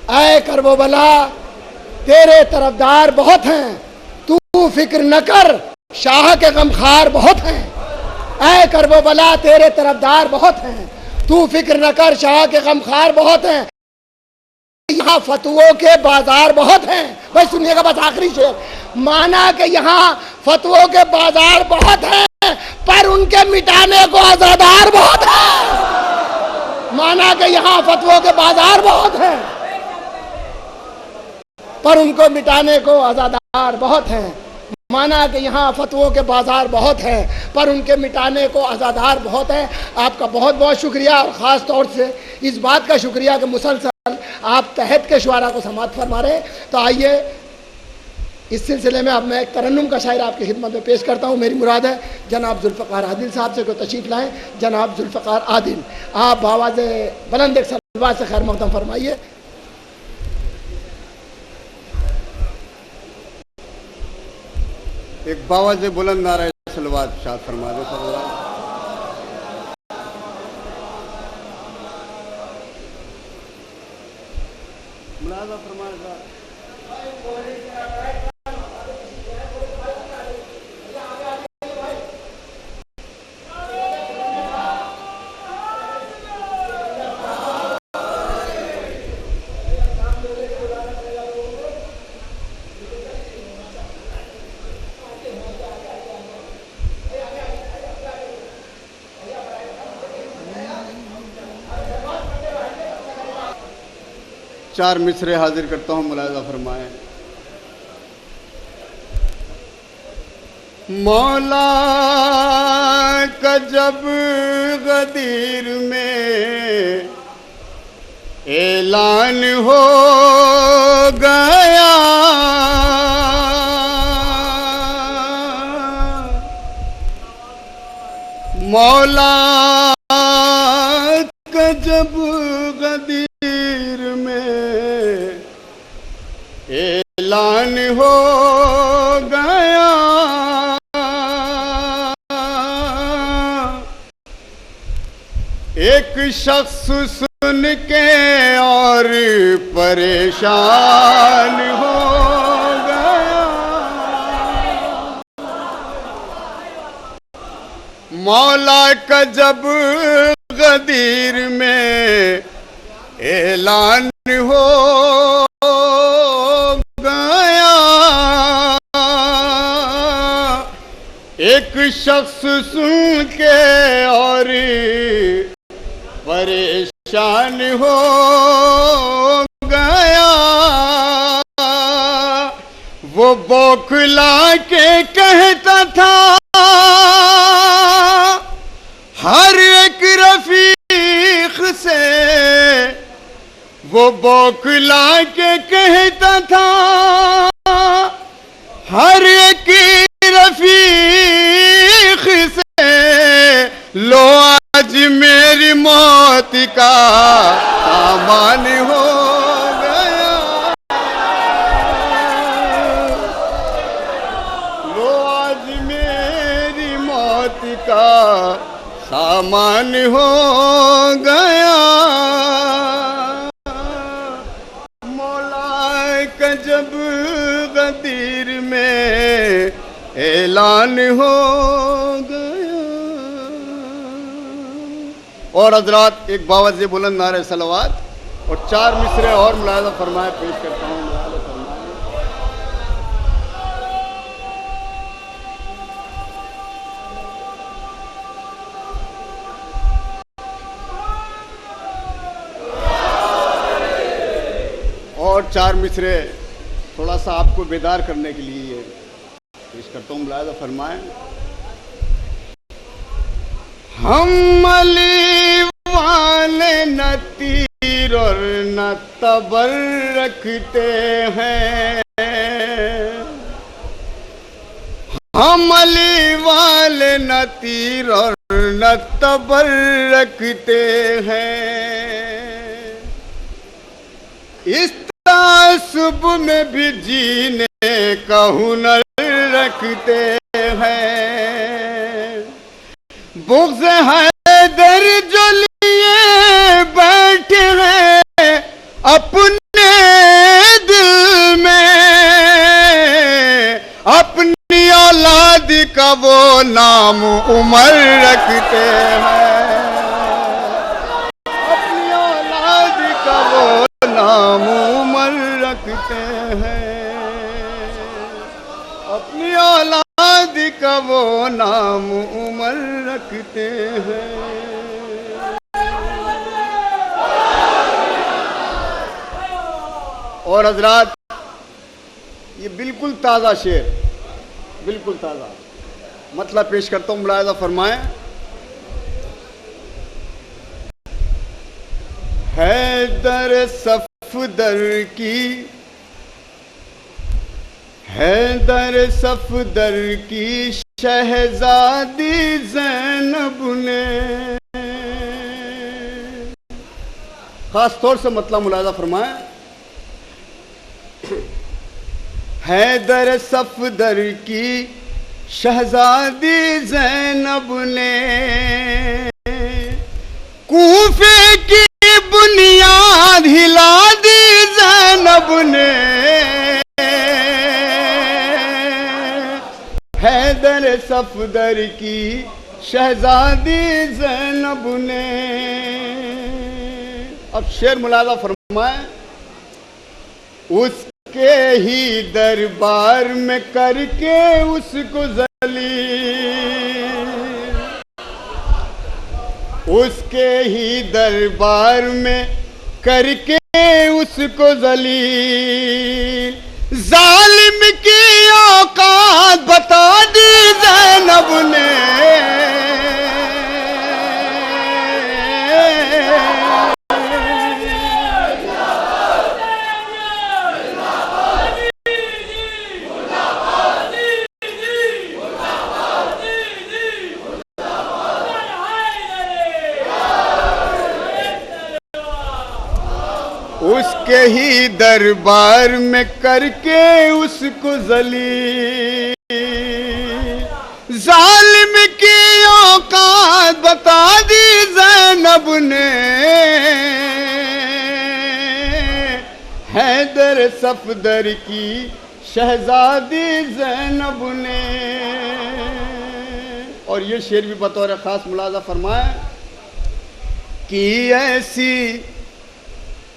ऐ करबोबला तेरे तरफदार बहुत हैं, तू फिक्र न कर, शाह के गमखार बहुत हैं। ऐ करबोबला तेरे तरफदार बहुत हैं, तू फिक्र न कर, शाह के गमखार बहुत हैं। यहाँ फतवों के बाजार बहुत हैं। भाई सुनिएगा बस आखिरी शेर। माना कि यहाँ फतवों के बाजार बहुत हैं, पर उनके मिटाने को आजादार बहुत है। माना कि यहाँ फतवों के बाजार बहुत हैं, पर उनको मिटाने को आजादार बहुत हैं। माना कि यहाँ फतवों के बाजार बहुत हैं, पर उनके मिटाने को आजादार बहुत है। आपका बहुत बहुत शुक्रिया, और ख़ास तौर से इस बात का शुक्रिया कि मुसलसल आप तहत के शुआरा को समाअत फरमा रहे। तो आइए इस सिलसिले में अब मैं एक तरन्नुम का शायर आपकी खिदमत में पेश करता हूँ। मेरी मुराद है जनाब जुल्फ़कार आदिल साहब से कोई तशरीफ़ लाएँ। जनाब जुल्फ़कार आदिल, आप बावाज़ बुलंद एक सलवात से खैर मक़दम फरमाइए। एक बावाज़ बुलंद नारा सलवात शाद फरमा दे। सलवात मुलाज़ा फरमाएगा। चार मिसरे हाजिर करता हूँ, मुलाज़ा फरमाएं। मौला का जब गदीर में ऐलान हो गया, मौला का जब गदीर ऐलान हो गया, एक शख्स सुन के और परेशान हो गया। मौला का जब गदीर में ऐलान हो गया, एक शख्स सुन के और परेशान हो गया। वो बौखला के कहता था हर एक रफीक से, वो बौखला के कहता था हर एक रफीक से, लो आज मेरी मौत का सामान हो गया, लो आज मेरी मौत का सामान हो गया। जब गदीर में ऐलान हो गया। और हजरात एक बावाज़ बुलंद नारे सलवात और चार मिसरे और मुलाज़ा फरमाए पेश करता हूँ। मुलाज़ा फरमाए। और चार मिसरे थोड़ा सा आपको बेदार करने के लिए पेश करता हूँ। मुलाज़ा फरमाएं। हम अली वाले न तीर और न तबर रखते हैं, हम अली वाले न तीर और न तबर रखते हैं। इस तासुब में भी जीने का हुनर रखते हैं। बुग़्ज़ हैदर जो लिए बैठे हैं अपने का वो नाम उमर रखते हैं, अपनी औलाद का वो नाम उमर रखते हैं, अपनी औलाद का वो नाम उमर रखते हैं। और हजरात, ये बिल्कुल ताज़ा शेर, बिल्कुल ताज़ा मतलब पेश करता हूँ, मुलाहिज़ा फरमाएं। हैदर सफदर की, हैदर सफदर की शहजादी ज़ैनब ने, खास तौर से मतलब मुलाहिज़ा फरमाएं। हैदर सफदर की शहजादी ज़ैनब ने कूफे की बुनियाद हिला दी ज़ैनब ने, हैदर सफदर की शहजादी ज़ैनब ने। अब शेर मुलाहिज़ा फरमाएं। उसके ही दरबार में करके उसको ज़लील, उसके ही दरबार में करके उसको ज़लील, जालिम की औकात बता दी ज़ैनब ने, उसके ही दरबार में करके उसको ज़लील, जालिम की औकात बता दी ज़ैनब ने, हैदर सफदर की शहजादी ज़ैनब ने। और ये शेर भी बतौर ख़ास मुलाज़ा फरमाए कि ऐसी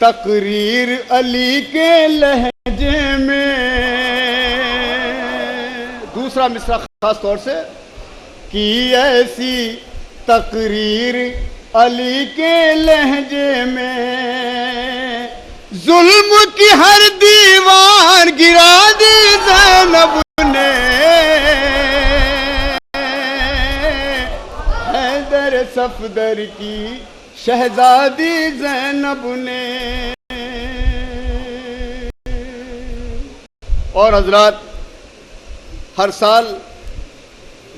तकरीर अली के लहजे में, दूसरा मिसरा खास तौर से, कि ऐसी तकरीर अली के लहजे में, जुल्म की हर दीवार गिरा दी ज़ैनब ने, हैदर सफदर की शहजादी ज़ैनब ने। और हजरात, हर साल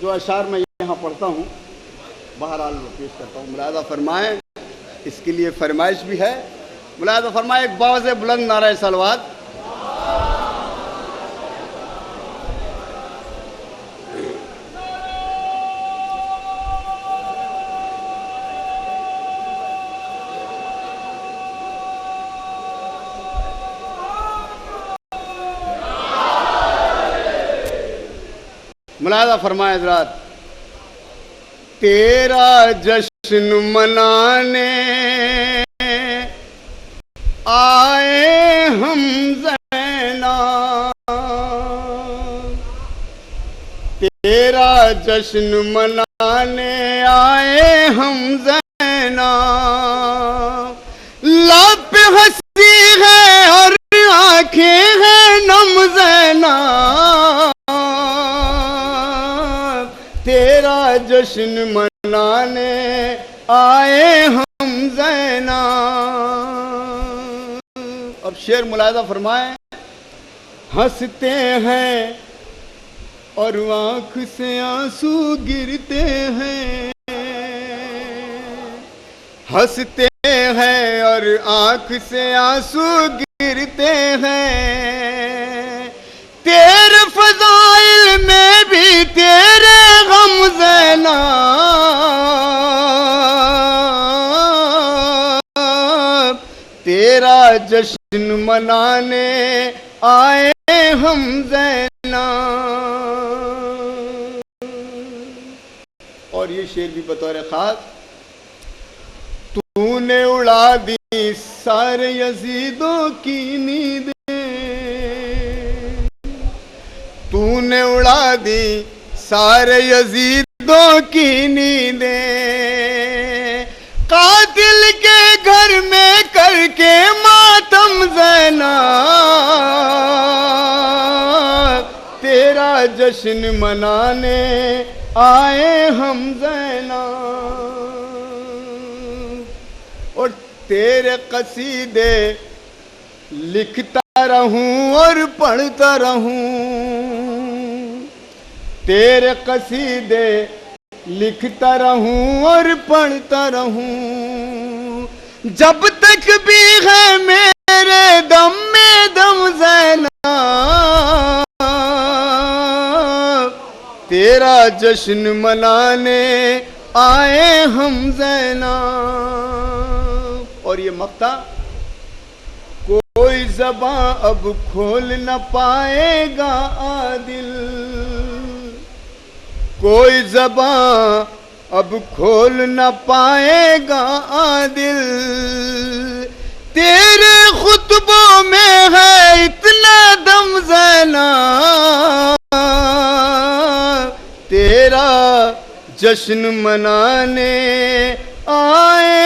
जो अशार मैं यहाँ पढ़ता हूँ, बहरहाल पेश करता हूँ, मुलाहिज़ा फरमाएं। इसके लिए फरमाइश भी है, मुलाहिज़ा फरमाएं। एक बाज़ बुलंद नारा सलवात। मुलाहिज़ा फरमाए हज़रात। तेरा जश्न मनाने आए हम ज़ैना, तेरा जश्न मनाने आए हम ज़ैना, लब पे हंसी है और आंखें हैं नम ज़ैना, तेरा जश्न मनाने आए हम ज़ैना। अब शेर मुलाहिज़ा फरमाएं। हंसते हैं और आँख से आंसू गिरते हैं, हंसते हैं और आँख से आंसू गिरते हैं, तेरे फज़ाइल में भी तेरे गम ज़ैना, तेरा जश्न मनाने आए हम ज़ैना। और ये शेर भी बतौर खास, तूने उड़ा दी सारे यजीदों की नींदें, तूने उड़ा दी सारे यजीदों की नींदें, कातिल के घर में करके मातम ज़ैनब, तेरा जश्न मनाने आए हम ज़ैनब, और तेरे कसीदे लिखता रहूं और पढ़ता रहूं, तेरे कसीदे लिखता रहूं और पढ़ता रहूं, जब तक भी है मेरे दम में दम ज़ैनब, तेरा जश्न मनाने आए हम ज़ैनब। और ये मक्ता, कोई ज़बां अब खोल न पाएगा आदिल, कोई ज़बां अब खोल न पाएगा आदिल, तेरे खुतबों में है इतना दम ज़ैनब, तेरा जश्न मनाने आए